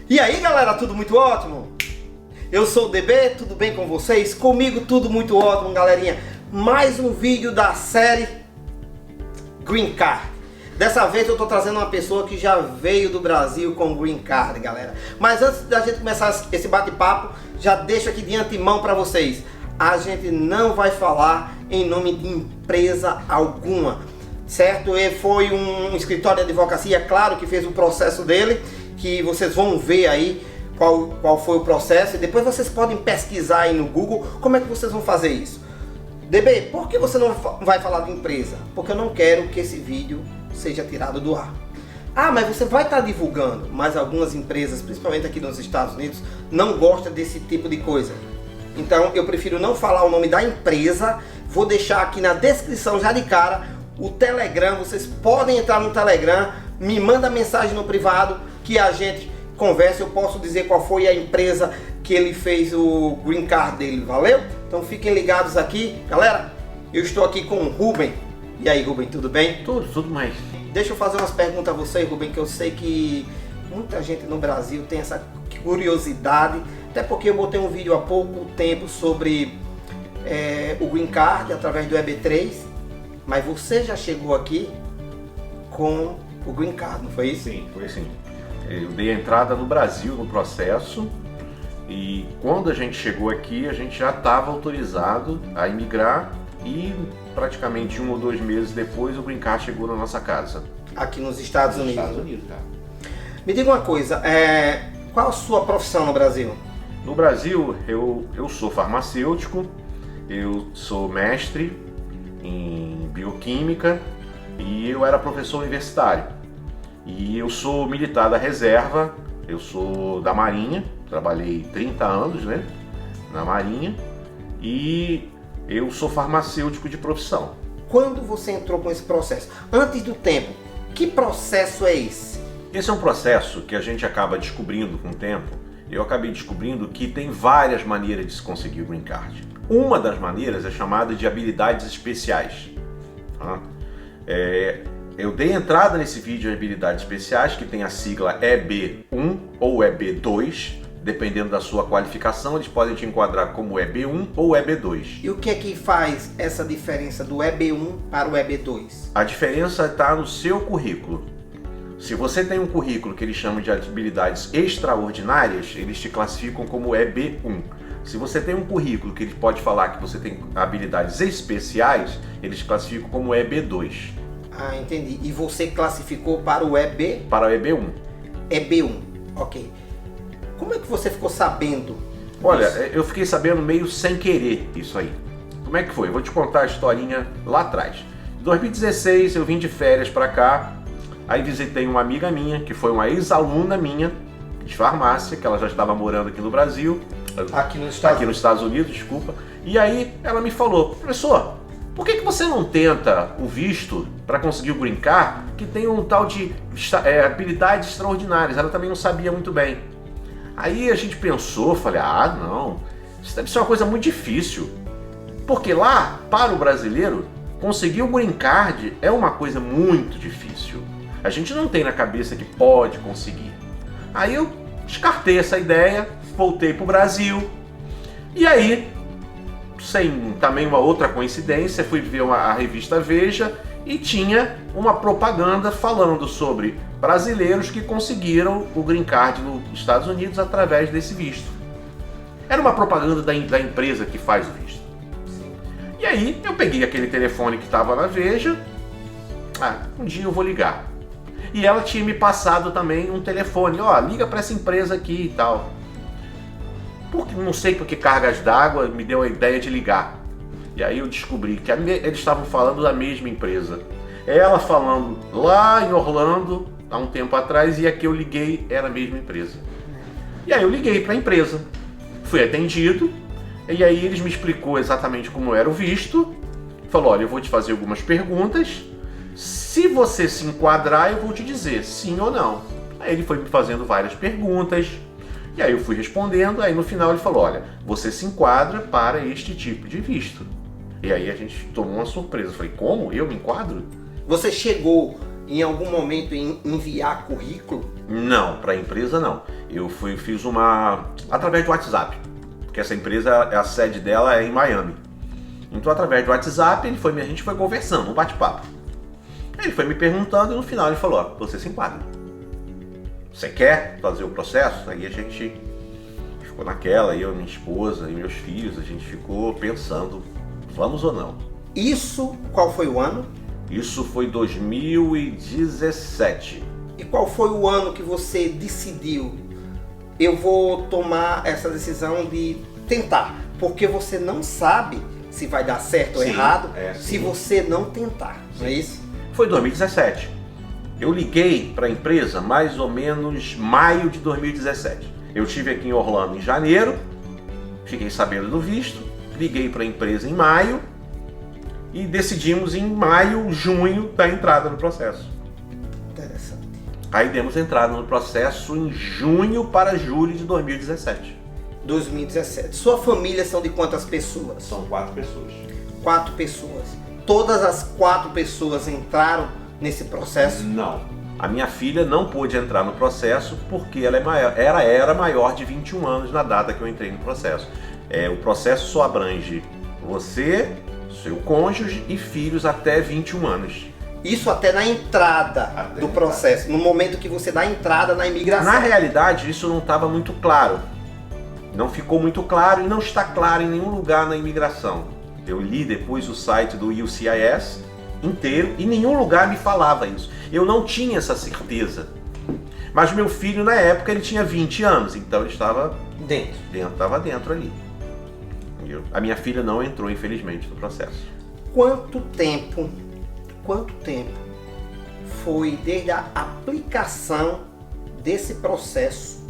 E aí galera, tudo muito ótimo? Eu sou o DB, tudo bem com vocês? Comigo tudo muito ótimo, galerinha. Mais um vídeo da série Green Card. Dessa vez eu tô trazendo uma pessoa que já veio do Brasil com Green Card, galera. Mas antes da gente começar esse bate-papo, já deixo aqui de antemão para vocês. A gente não vai falar em nome de empresa alguma, certo? Ele foi um escritório de advocacia, claro que fez o processo dele, que vocês vão ver aí qual foi o processo, e depois vocês podem pesquisar aí no Google como é que vocês vão fazer isso. DB, por que você não vai falar de empresa? Porque eu não quero que esse vídeo seja tirado do ar. Ah, mas você vai estar divulgando, mas algumas empresas, principalmente aqui nos Estados Unidos, não gostam desse tipo de coisa. Então eu prefiro não falar o nome da empresa. Vou deixar aqui na descrição já de cara o Telegram. Vocês podem entrar no Telegram, me manda mensagem no privado que a gente conversa. Eu posso dizer qual foi a empresa que ele fez o Green Card dele, valeu? Então fiquem ligados aqui, galera. Eu estou aqui com o Rubem. E aí, Rubem, tudo bem? Tudo mais. Deixa eu fazer umas perguntas a você, Rubem, que eu sei que muita gente no Brasil tem essa curiosidade, até porque eu botei um vídeo há pouco tempo sobre o Green Card através do EB3, mas você já chegou aqui com o Green Card, não foi isso? Sim, foi assim. Eu dei a entrada no Brasil no processo e quando a gente chegou aqui a gente já estava autorizado a imigrar e praticamente 1 ou 2 meses depois o Green Card chegou na nossa casa. Aqui nos Estados Unidos. Estados Unidos, tá. Me diga uma coisa, qual a sua profissão no Brasil? No Brasil eu sou farmacêutico, eu sou mestre em bioquímica e eu era professor universitário. E eu sou militar da reserva, eu sou da Marinha, trabalhei 30 anos, né, na Marinha, e eu sou farmacêutico de profissão. Quando você entrou com esse processo? Antes do tempo, que processo é esse? Esse é um processo que a gente acaba descobrindo com o tempo. Eu acabei descobrindo que tem várias maneiras de se conseguir o Green Card. Uma das maneiras é chamada de habilidades especiais. Eu dei entrada nesse vídeo em habilidades especiais, que tem a sigla EB1 ou EB2, dependendo da sua qualificação, eles podem te enquadrar como EB1 ou EB2. E o que é que faz essa diferença do EB1 para o EB2? A diferença está no seu currículo. Se você tem um currículo que eles chamam de habilidades extraordinárias, eles te classificam como EB1. Se você tem um currículo que ele pode falar que você tem habilidades especiais, eles te classificam como EB2. Ah, entendi. E você classificou para o EB? Para o EB1. EB1, ok. Como é que você ficou sabendo disso? Olha, eu fiquei sabendo meio sem querer isso aí. Como é que foi? Eu vou te contar a historinha lá atrás. Em 2016 eu vim de férias para cá, aí visitei uma amiga minha, que foi uma ex-aluna minha de farmácia, que ela já estava morando aqui no Brasil. Aqui nos Estados Unidos, desculpa. E aí ela me falou: professor, por que você não tenta o visto para conseguir o Green Card, que tem um tal de habilidades extraordinárias? Ela também não sabia muito bem. Aí a gente pensou, falei, não, isso deve ser uma coisa muito difícil. Porque lá, para o brasileiro, conseguir o Green Card é uma coisa muito difícil. A gente não tem na cabeça que pode conseguir. Aí eu descartei essa ideia, voltei para o Brasil. E aí, sem também uma outra coincidência, fui ver a revista Veja e tinha uma propaganda falando sobre brasileiros que conseguiram o Green Card nos Estados Unidos através desse visto. Era uma propaganda da empresa que faz o visto. E aí eu peguei aquele telefone que estava na Veja, um dia eu vou ligar. E ela tinha me passado também um telefone, liga para essa empresa aqui e tal. Não sei por que cargas d'água me deu a ideia de ligar. E aí eu descobri que eles estavam falando da mesma empresa. Ela falando lá em Orlando, há um tempo atrás, e a que eu liguei era a mesma empresa. E aí eu liguei para a empresa, fui atendido, e aí eles me explicou exatamente como era o visto. Falou, olha, eu vou te fazer algumas perguntas, se você se enquadrar eu vou te dizer sim ou não. Aí ele foi me fazendo várias perguntas, e aí eu fui respondendo, aí no final ele falou, olha, você se enquadra para este tipo de visto. E aí a gente tomou uma surpresa, eu falei, como? Eu me enquadro? Você chegou em algum momento em enviar currículo? Não, para a empresa não. Eu fiz uma através do WhatsApp, porque essa empresa, a sede dela é em Miami. Então, através do WhatsApp, a gente foi conversando, um bate-papo. Ele foi me perguntando e no final ele falou: ó, você se enquadra. Você quer fazer o processo? Aí a gente ficou naquela, eu, minha esposa e meus filhos, a gente ficou pensando, vamos ou não? Isso, qual foi o ano? Isso foi 2017. E qual foi o ano que você decidiu, eu vou tomar essa decisão de tentar? Porque você não sabe se vai dar certo ou errado se você não tentar, não é isso? Foi 2017. Eu liguei para a empresa mais ou menos maio de 2017. Eu estive aqui em Orlando em janeiro, fiquei sabendo do visto, liguei para a empresa em maio e decidimos em maio, junho, dar entrada no processo. Interessante. Aí demos entrada no processo em junho para julho de 2017. 2017. Sua família são de quantas pessoas? São 4 pessoas. 4 pessoas. Todas as 4 pessoas entraram nesse processo? Não. A minha filha não pôde entrar no processo porque ela era maior de 21 anos na data que eu entrei no processo. O processo só abrange você, seu cônjuge e filhos até 21 anos. Isso até na entrada do processo, no momento que você dá a entrada na imigração. Na realidade, isso não estava muito claro. Não ficou muito claro e não está claro em nenhum lugar na imigração. Eu li depois o site do USCIS inteiro e nenhum lugar me falava isso. Eu não tinha essa certeza. Mas meu filho, na época, ele tinha 20 anos, então ele estava estava dentro ali. A minha filha não entrou, infelizmente, no processo. Quanto tempo foi desde a aplicação desse processo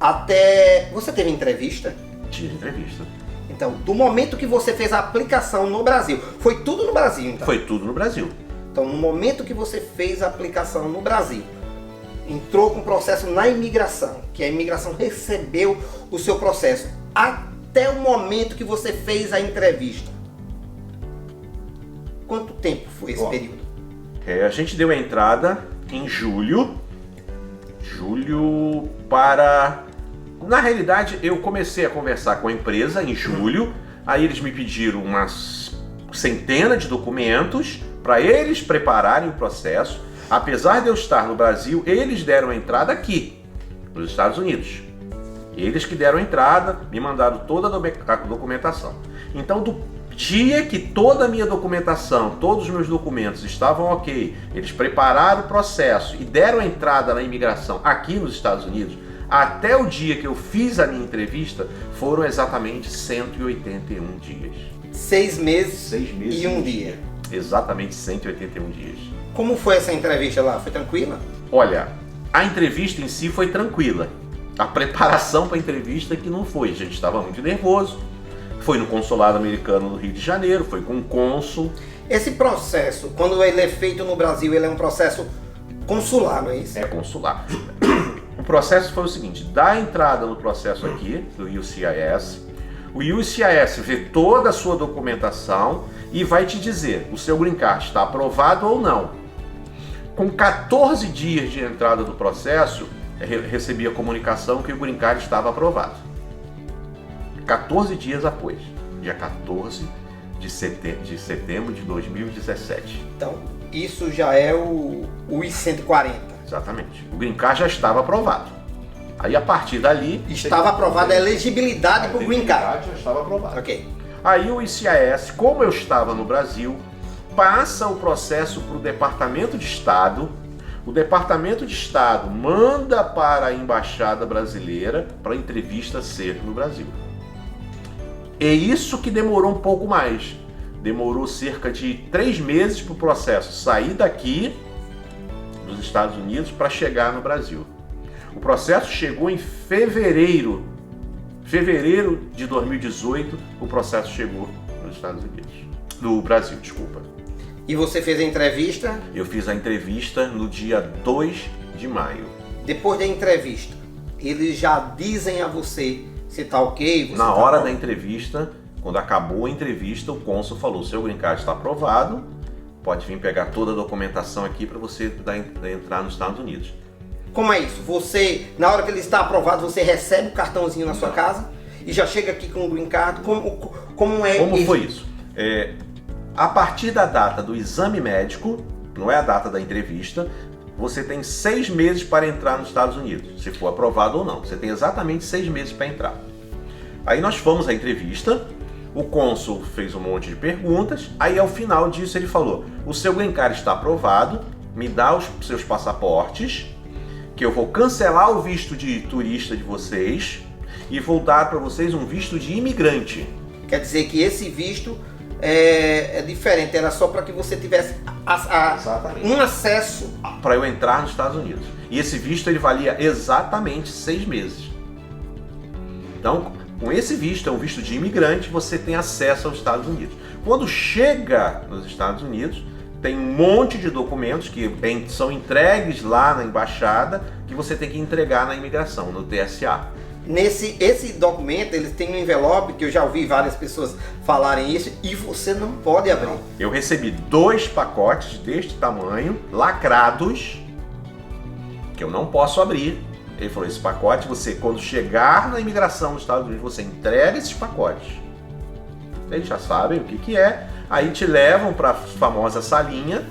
até... Você teve entrevista? Tive entrevista. Então, do momento que você fez a aplicação no Brasil, foi tudo no Brasil, então? Foi tudo no Brasil. Então, no momento que você fez a aplicação no Brasil, entrou com o processo na imigração, que a imigração recebeu o seu processo, até o momento que você fez a entrevista, quanto tempo foi esse período? A gente deu a entrada em julho para... Na realidade, eu comecei a conversar com a empresa em julho, aí eles me pediram umas centenas de documentos para eles prepararem o processo. Apesar de eu estar no Brasil, eles deram a entrada aqui, nos Estados Unidos. Eles que deram a entrada, me mandaram toda a documentação. Então, do dia que toda a minha documentação, todos os meus documentos estavam ok, eles prepararam o processo e deram a entrada na imigração aqui nos Estados Unidos, até o dia que eu fiz a minha entrevista, foram exatamente 181 dias. 6 meses, 6 meses e um dia. Exatamente 181 dias. Como foi essa entrevista lá? Foi tranquila? Olha, a entrevista em si foi tranquila. A preparação para a entrevista que não foi. A gente estava muito nervoso. Foi no consulado americano no Rio de Janeiro, foi com o cônsul. Esse processo, quando ele é feito no Brasil, ele é um processo consular, não é isso? É consular. O processo foi o seguinte: dá a entrada no processo aqui, do USCIS. O USCIS vê toda a sua documentação e vai te dizer, o seu green card está aprovado ou não. Com 14 dias de entrada do processo, recebi a comunicação que o green card estava aprovado. 14 dias após, dia 14 de setembro de 2017. Então, isso já é o I-140. Exatamente. O green card já estava aprovado. Aí, a partir dali... Estava aprovada a elegibilidade para o green card. Já estava aprovado. Ok. Aí o ICIS, como eu estava no Brasil, passa o processo para o Departamento de Estado. O Departamento de Estado manda para a Embaixada Brasileira para a entrevista ser no Brasil. É isso que demorou um pouco mais. Demorou cerca de 3 meses para o processo sair daqui, dos Estados Unidos, para chegar no Brasil. O processo chegou em fevereiro de 2018, o processo chegou nos Estados Unidos. No Brasil, desculpa. E você fez a entrevista? Eu fiz a entrevista no dia 2 de maio. Depois da entrevista, eles já dizem a você se tá ok? Na hora da entrevista, quando acabou a entrevista, o cônsul falou: seu green card está aprovado, pode vir pegar toda a documentação aqui para você entrar nos Estados Unidos. Como é isso? Você, na hora que ele está aprovado, você recebe o cartãozinho na sua casa e já chega aqui com o Green Card? Como foi isso? A partir da data do exame médico, não é a data da entrevista, você tem 6 meses para entrar nos Estados Unidos, se for aprovado ou não. Você tem exatamente 6 meses para entrar. Aí nós fomos à entrevista, o cônsul fez um monte de perguntas, aí ao final disso ele falou: o seu Green Card está aprovado, me dá os seus passaportes, que eu vou cancelar o visto de turista de vocês e vou dar para vocês um visto de imigrante. Quer dizer que esse visto é diferente, era só para que você tivesse um acesso para eu entrar nos Estados Unidos. E esse visto ele valia exatamente 6 meses. Então, com esse visto, é um visto de imigrante, você tem acesso aos Estados Unidos. Quando chega nos Estados Unidos, tem um monte de documentos que são entregues lá na embaixada que você tem que entregar na imigração, no TSA. Esse documento, eles têm um envelope, que eu já ouvi várias pessoas falarem isso, e você não pode abrir. Eu recebi 2 pacotes deste tamanho, lacrados, que eu não posso abrir. Ele falou: esse pacote, você, quando chegar na imigração dos Estados Unidos, você entrega esses pacotes. Eles já sabem o que é. Aí te levam para a famosa salinha.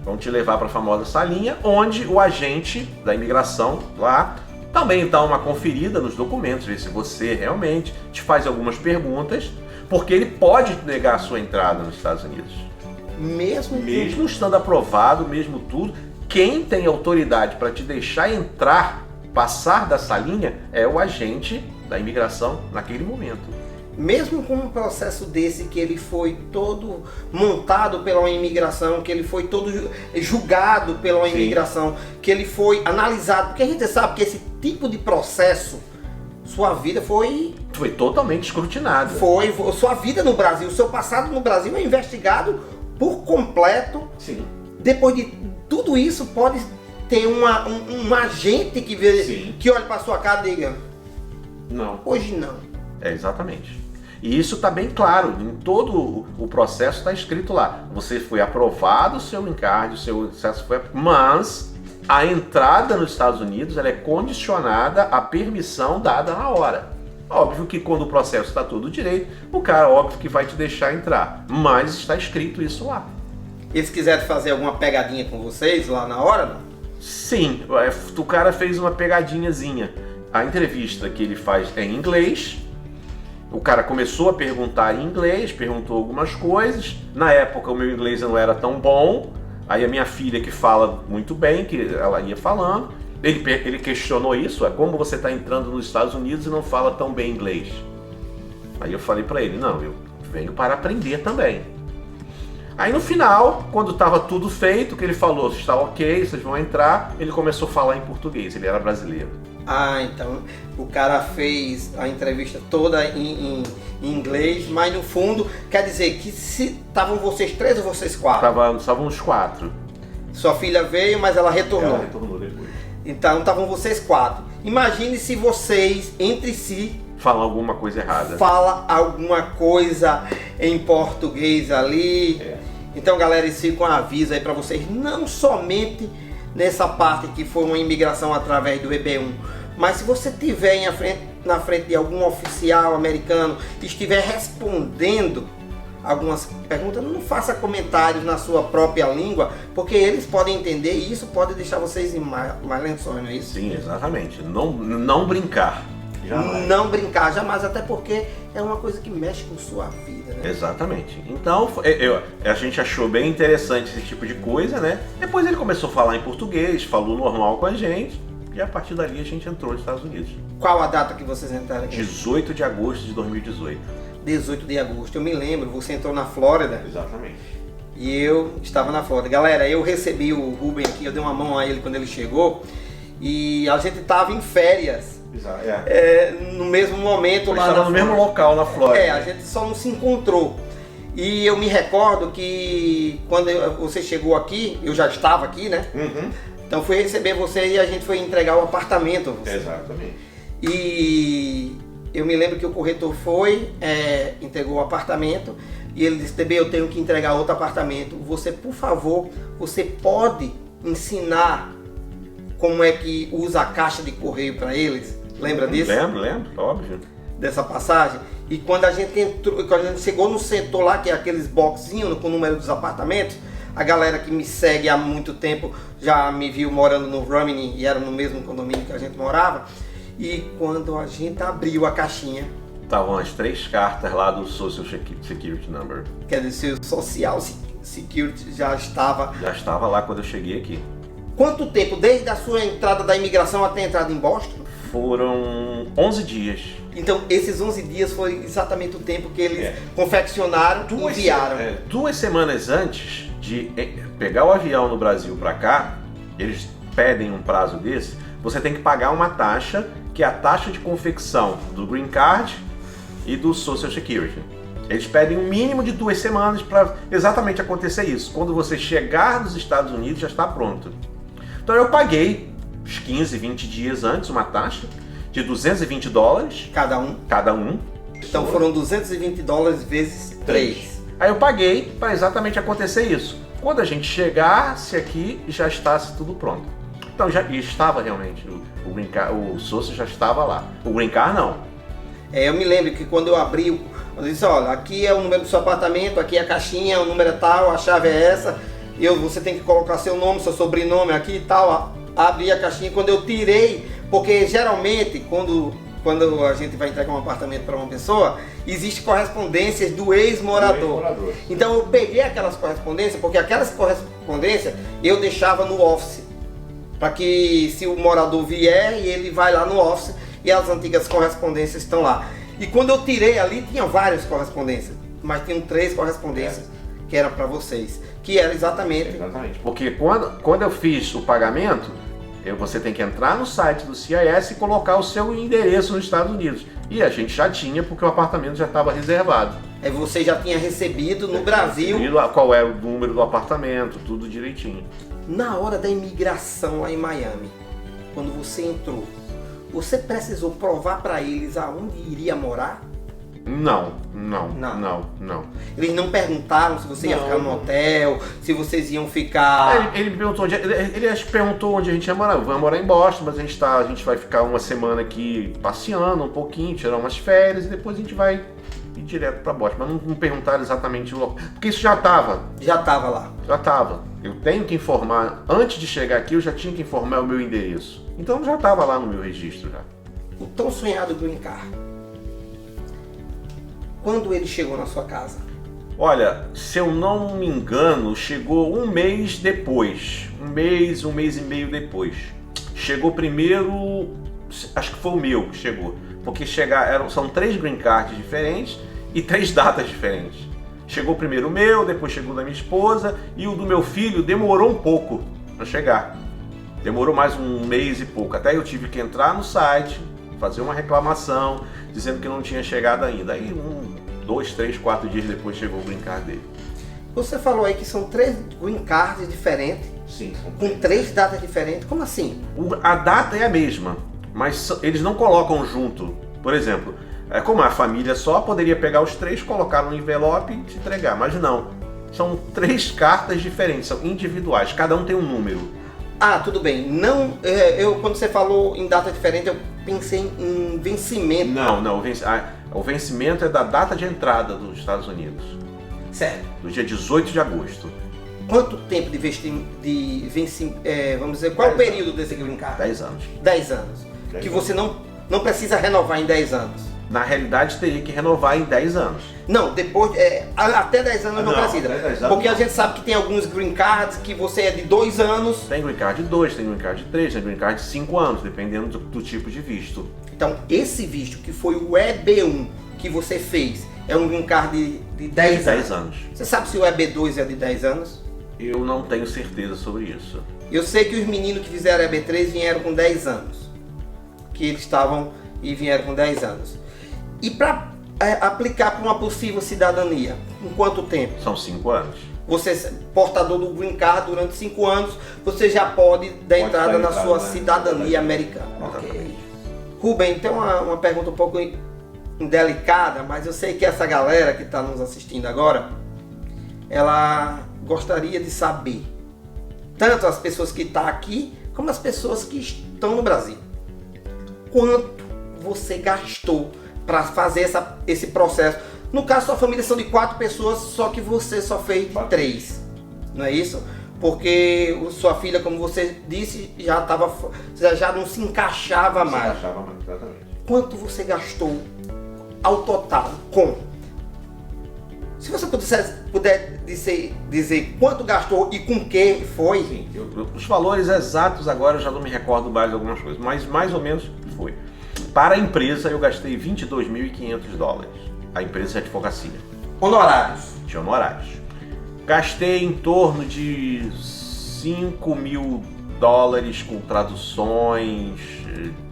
Vão te levar para a famosa salinha, onde o agente da imigração lá também dá uma conferida nos documentos, ver se você realmente te faz algumas perguntas, porque ele pode negar a sua entrada nos Estados Unidos. Mesmo estando aprovado, mesmo tudo, quem tem autoridade para te deixar entrar, passar da salinha, é o agente da imigração naquele momento. Mesmo com um processo desse, que ele foi todo montado pela imigração, que ele foi todo julgado pela imigração, que ele foi analisado, porque a gente sabe que esse tipo de processo, sua vida foi totalmente escrutinada. Sua vida no Brasil, seu passado no Brasil é investigado por completo. Sim. Depois de tudo isso, pode ter um agente que vê, que olha para sua cara e diga: não, hoje não. Exatamente. E isso está bem claro, em todo o processo está escrito lá. Você foi aprovado o seu Green Card, o seu acesso foi, mas a entrada nos Estados Unidos ela é condicionada à permissão dada na hora. Óbvio que quando o processo está todo direito, o cara, óbvio que vai te deixar entrar, mas está escrito isso lá. Eles quiserem fazer alguma pegadinha com vocês lá na hora, não? Sim, o cara fez uma pegadinhazinha. A entrevista que ele faz é em inglês. O cara começou a perguntar em inglês, perguntou algumas coisas. Na época o meu inglês não era tão bom. Aí a minha filha, que fala muito bem, que ela ia falando, ele questionou isso: como você está entrando nos Estados Unidos e não fala tão bem inglês? Aí eu falei para ele: não, eu venho para aprender também. Aí no final, quando estava tudo feito, que ele falou: está ok, vocês vão entrar, ele começou a falar em português, ele era brasileiro. Ah, então o cara fez a entrevista toda em inglês, mas no fundo quer dizer que se estavam vocês 3 ou vocês 4? Estavam os 4. Sua filha veio, mas ela retornou. Ela retornou depois. Então estavam vocês 4. Imagine se vocês, entre si, falam alguma coisa errada. Fala alguma coisa em português ali. Então, galera, esse fica um aviso aí para vocês, não somente nessa parte que foi uma imigração através do EB1, mas se você tiver na frente de algum oficial americano e estiver respondendo algumas perguntas, não faça comentários na sua própria língua, porque eles podem entender e isso pode deixar vocês em mais lençóis, não é isso? Sim, exatamente. Não brincar. Jamais. Não brincar, jamais, até porque é uma coisa que mexe com sua vida, né? Exatamente. Então, a gente achou bem interessante esse tipo de coisa, né? Depois ele começou a falar em português, falou normal com a gente, e a partir dali a gente entrou nos Estados Unidos. Qual a data que vocês entraram aqui? 18 de agosto de 2018. 18 de agosto. Eu me lembro, você entrou na Flórida. Exatamente. E eu estava na Flórida. Galera, eu recebi o Ruben aqui, eu dei uma mão a ele quando ele chegou, e a gente estava em férias. No mesmo momento lá no mesmo local na Flórida. A gente só não se encontrou. E eu me recordo que quando você chegou aqui, eu já estava aqui, né? Uhum. Então fui receber você e a gente foi entregar o apartamento a você. Exatamente. E eu me lembro que o corretor foi, entregou o apartamento e ele disse, DB, eu tenho que entregar outro apartamento. Você, por favor, você pode ensinar como é que usa a caixa de correio para eles? Lembra disso? Lembro, óbvio. Dessa passagem? E quando a gente entrou, quando a gente chegou no setor lá, que é aqueles boxinhos com o número dos apartamentos, a galera que me segue há muito tempo já me viu morando no Romney e era no mesmo condomínio que a gente morava. E quando a gente abriu a caixinha, Estavam as 3 cartas lá do Social Security Number. quer dizer, o Social Security já estava. Já estava lá quando eu cheguei aqui. Quanto tempo desde a sua entrada da imigração até a entrada em Boston? Foram 11 dias. Então, esses 11 dias foi exatamente o tempo que eles confeccionaram e enviaram. 2 semanas antes de pegar o avião no Brasil para cá, eles pedem um prazo desse, você tem que pagar uma taxa, que é a taxa de confecção do Green Card e do Social Security. Eles pedem um mínimo de 2 semanas para exatamente acontecer isso. Quando você chegar nos Estados Unidos, já está pronto. Então eu paguei uns 15, 20 dias antes uma taxa de $220 Cada um. Então foram $220 vezes 3. Aí eu paguei para exatamente acontecer isso. Quando a gente chegasse aqui, já estava tudo pronto. Então já estava realmente, o Green Card, o Social já estava lá. O Green Card não. Eu me lembro que quando eu abri, eu disse, olha, aqui é o número do seu apartamento, aqui é a caixinha, o número é tal, a chave é essa, você tem que colocar seu nome, seu sobrenome aqui e tal. Abri a caixinha, quando eu tirei, porque geralmente quando a gente vai entregar um apartamento para uma pessoa, existe correspondências do ex-morador. Então eu peguei aquelas correspondências, porque aquelas correspondências eu deixava no office, para que se o morador vier, ele vai lá no office e as antigas correspondências estão lá. E quando eu tirei ali, tinha várias correspondências, mas tinham 3 correspondências que eram para vocês, que era exatamente. Porque quando eu fiz o pagamento, você tem que entrar no site do CIS e colocar o seu endereço nos Estados Unidos. E a gente já tinha, porque o apartamento já estava reservado. Você já tinha recebido no Brasil. Qual era o número do apartamento, tudo direitinho. Na hora da imigração lá em Miami, quando você entrou, você precisou provar para eles aonde iria morar? Não. Eles não perguntaram se você ia ficar no hotel, se vocês iam ficar... Ele me perguntou ele acho que perguntou onde a gente ia morar. Vai morar em Boston, mas a gente vai ficar uma semana aqui passeando um pouquinho, tirar umas férias e depois a gente vai ir direto para Boston. Mas não perguntaram exatamente o local, porque isso já estava. Já estava lá. Já estava. Eu tenho que informar, antes de chegar aqui eu já tinha que informar o meu endereço. Então já estava lá no meu registro já. O tão sonhado Green Card. Quando ele chegou na sua casa? Olha, se eu não me engano, chegou um mês depois. Um mês e meio depois. Chegou primeiro, acho que foi o meu que chegou. Porque são 3 green cards diferentes e 3 datas diferentes. Chegou primeiro o meu, depois chegou o da minha esposa e o do meu filho demorou um pouco para chegar. Demorou mais um mês e pouco. Até eu tive que entrar no site, fazer uma reclamação, dizendo que não tinha chegado ainda. Aí 2, 3, 4 dias depois chegou o green card dele. Você falou aí que são 3 green cards diferentes. Sim. Com 3 datas diferentes. Como assim? A data é a mesma, mas eles não colocam junto. Por exemplo, como a família só, poderia pegar os 3, colocar no envelope e te entregar. Mas não. São 3 cartas diferentes, são individuais. Cada um tem um número. Ah, tudo bem. Não, quando você falou em data diferente, eu pensei em vencimento. Não. O vencimento é da data de entrada dos Estados Unidos. Certo. Do dia 18 de agosto. Quanto tempo de vencimento, vamos dizer, qual é o período desse green card? 10 anos. 10 anos. Que você não precisa renovar em 10 anos. Na realidade, teria que renovar em 10 anos. Não, depois, até 10 anos não precisa. Até 10 anos porque não. a gente sabe que tem alguns green cards que você é de 2 anos. Tem green card de 2, tem green card de 3, tem green card de 5 anos, dependendo do tipo de visto. Então, esse visto, que foi o EB1 que você fez, é um green card de 10 anos. Você sabe se o EB2 é de 10 anos? Eu não tenho certeza sobre isso. Eu sei que os meninos que fizeram EB3 vieram com 10 anos. Que eles estavam e vieram com 10 anos. E para aplicar para uma possível cidadania, em quanto tempo? São 5 anos. Você, portador do green card durante 5 anos, você já pode dar entrada na sua cidadania americana. Exatamente. Okay. Rubem, tem uma pergunta um pouco indelicada, mas eu sei que essa galera que está nos assistindo agora, ela gostaria de saber, tanto as pessoas que estão aqui, como as pessoas que estão no Brasil, quanto você gastou para fazer esse processo. No caso, sua família são de 4 pessoas, só que você só fez de 3, não é isso? Porque sua filha, como você disse, já não se encaixava mais. Se encaixava mais, exatamente. Quanto você gastou ao total com? Se você puder dizer quanto gastou e com que foi? Sim, os valores exatos agora eu já não me recordo mais de algumas coisas, mas mais ou menos foi. Para a empresa eu gastei $22.500, a empresa de advocacia. Honorários? De honorários. Gastei em torno de $5.000 com traduções,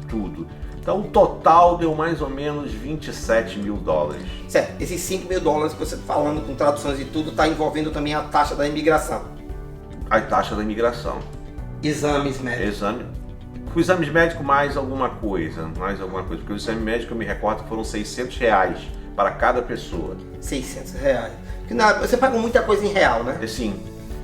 tudo. Então o total deu mais ou menos $27.000. Certo, esses $5.000 que você está falando com traduções e tudo, está envolvendo também a taxa da imigração. A taxa da imigração. Exames médicos. O exames médicos mais alguma coisa, porque o exame médico eu me recordo que foram R$600 para cada pessoa. R$600. Você pagou muita coisa em real, né? Sim,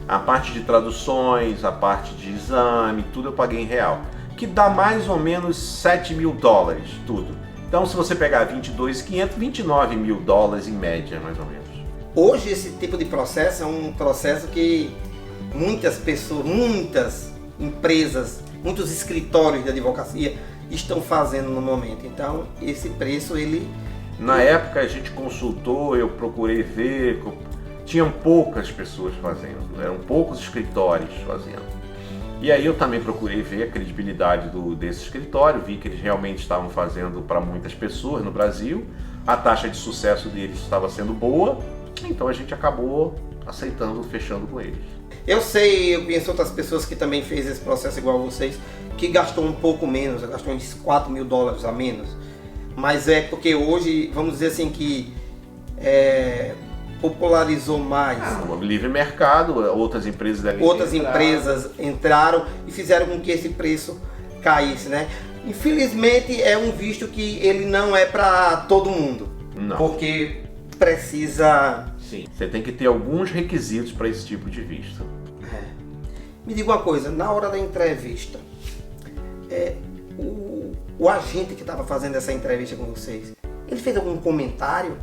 a parte de traduções, a parte de exame, tudo eu paguei em real. Que dá mais ou menos $7.000, tudo. Então se você pegar 22.500, $29.000 em média, mais ou menos. Hoje esse tipo de processo é um processo que muitas pessoas, muitas empresas, muitos escritórios de advocacia estão fazendo no momento. Então esse preço Na época a gente consultou, eu procurei ver, tinham poucas pessoas fazendo, eram poucos escritórios fazendo. E aí eu também procurei ver a credibilidade desse escritório, vi que eles realmente estavam fazendo para muitas pessoas no Brasil, a taxa de sucesso deles estava sendo boa, então a gente acabou aceitando, fechando com eles. Eu conheço outras pessoas que também fez esse processo igual a vocês, que gastou um pouco menos, gastou uns $4.000 a menos, mas é porque hoje, vamos dizer assim, que popularizou mais. O livre mercado, outras empresas entraram e fizeram com que esse preço caísse, né? Infelizmente é um visto que ele não é para todo mundo. Não. Porque precisa... Sim, você tem que ter alguns requisitos para esse tipo de visto. Me diga uma coisa, na hora da entrevista, o agente que estava fazendo essa entrevista com vocês, ele fez algum comentário?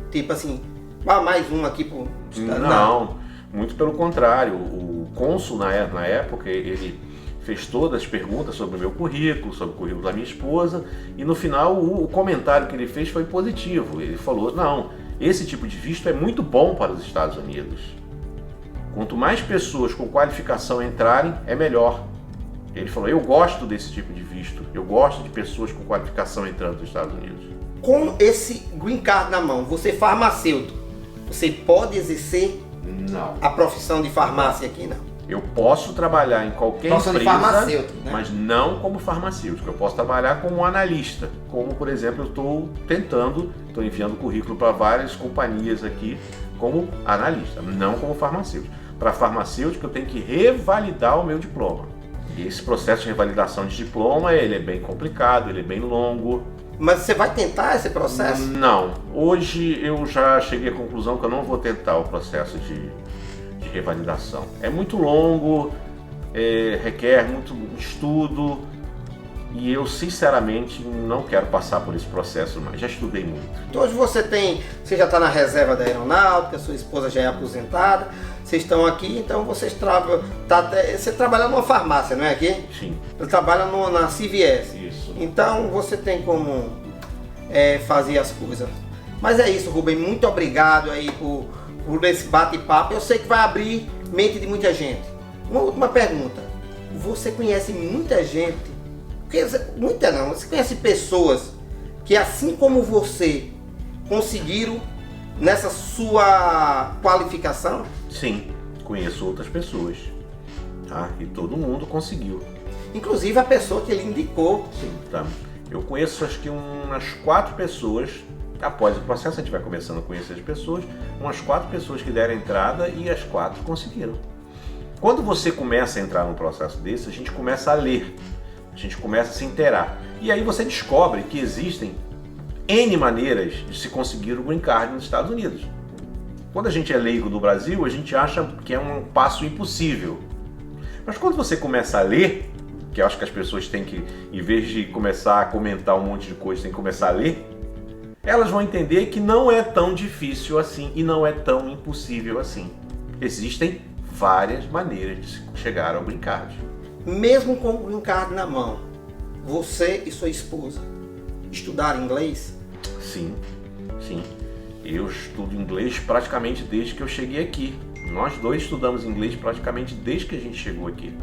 Tipo assim, mais um aqui pro... Não, muito pelo contrário. O cônsul na época, ele fez todas as perguntas sobre o meu currículo, sobre o currículo da minha esposa, e no final o comentário que ele fez foi positivo. Ele falou, não, esse tipo de visto é muito bom para os Estados Unidos. Quanto mais pessoas com qualificação entrarem, é melhor. Ele falou, eu gosto desse tipo de visto, eu gosto de pessoas com qualificação entrando nos Estados Unidos. Com esse green card na mão, você é farmacêutico, você pode exercer Não. a profissão de farmácia aqui, não? Eu posso trabalhar em qualquer empresa, de farmacêutico, né? Mas não como farmacêutico. Eu posso trabalhar como analista, como por exemplo eu estou enviando currículo para várias companhias aqui como analista, não como farmacêutico. Para farmacêutico eu tenho que revalidar o meu diploma. E esse processo de revalidação de diploma, ele é bem complicado, ele é bem longo. Mas você vai tentar esse processo? Não. Hoje eu já cheguei à conclusão que eu não vou tentar o processo de revalidação. É muito longo, requer muito estudo e eu sinceramente não quero passar por esse processo mais. Já estudei muito. Então, hoje você já está na reserva da aeronáutica, sua esposa já é aposentada, vocês estão aqui, então você trabalha numa farmácia, não é aqui? Sim. Você trabalha na CVS. Isso. Então você tem como fazer as coisas. Mas é isso, Rubem, muito obrigado aí por esse bate-papo. Eu sei que vai abrir mente de muita gente. Uma última pergunta. Você conhece muita gente? Muita não, você conhece pessoas que assim como você conseguiram nessa sua qualificação? Sim, conheço outras pessoas. E todo mundo conseguiu. Inclusive a pessoa que ele indicou. Sim, tá. Eu conheço acho que umas 4 pessoas. Após o processo, a gente vai começando a conhecer as pessoas, umas 4 pessoas que deram entrada e as 4 conseguiram. Quando você começa a entrar num processo desse, a gente começa a ler, a gente começa a se inteirar. E aí você descobre que existem N maneiras de se conseguir o green card nos Estados Unidos. Quando a gente é leigo no Brasil, a gente acha que é um passo impossível. Mas quando você começa a ler, que eu acho que as pessoas têm que, em vez de começar a comentar um monte de coisa, tem que começar a ler, elas vão entender que não é tão difícil assim e não é tão impossível assim. Existem várias maneiras de chegar ao green card. Mesmo com o green card na mão, você e sua esposa estudaram inglês? Sim, sim. Eu estudo inglês praticamente desde que eu cheguei aqui. Nós dois estudamos inglês praticamente desde que a gente chegou aqui.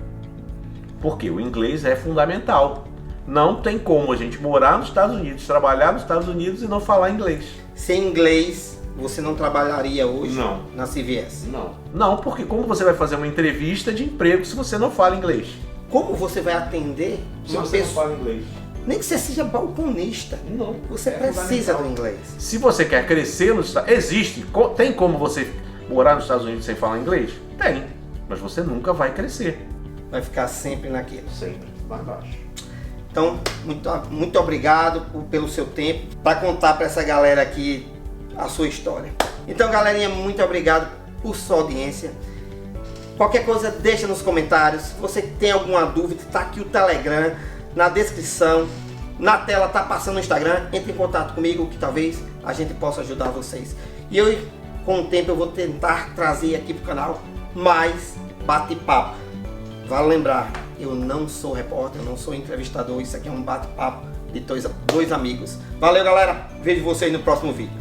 Porque o inglês é fundamental. Não tem como a gente morar nos Estados Unidos, trabalhar nos Estados Unidos e não falar inglês. Sem inglês, você não trabalharia hoje Não. na CVS? Não. Não, porque como você vai fazer uma entrevista de emprego se você não fala inglês? Como você vai atender uma pessoa? fala inglês. Nem que você seja balconista. Não. Você precisa do inglês. Se você quer crescer nos Estados Unidos, tem como você morar nos Estados Unidos sem falar inglês? Tem, mas você nunca vai crescer. Vai ficar sempre naquilo. Sempre, lá embaixo. Então, muito obrigado pelo seu tempo para contar para essa galera aqui a sua história. Então, galerinha, muito obrigado por sua audiência. Qualquer coisa, deixa nos comentários. Se você tem alguma dúvida, tá aqui o Telegram na descrição. Na tela tá passando o Instagram. Entre em contato comigo que talvez a gente possa ajudar vocês. E eu, com o tempo, eu vou tentar trazer aqui pro canal mais bate-papo. Vale lembrar, eu não sou repórter, eu não sou entrevistador. Isso aqui é um bate-papo de dois amigos. Valeu, galera. Vejo vocês no próximo vídeo.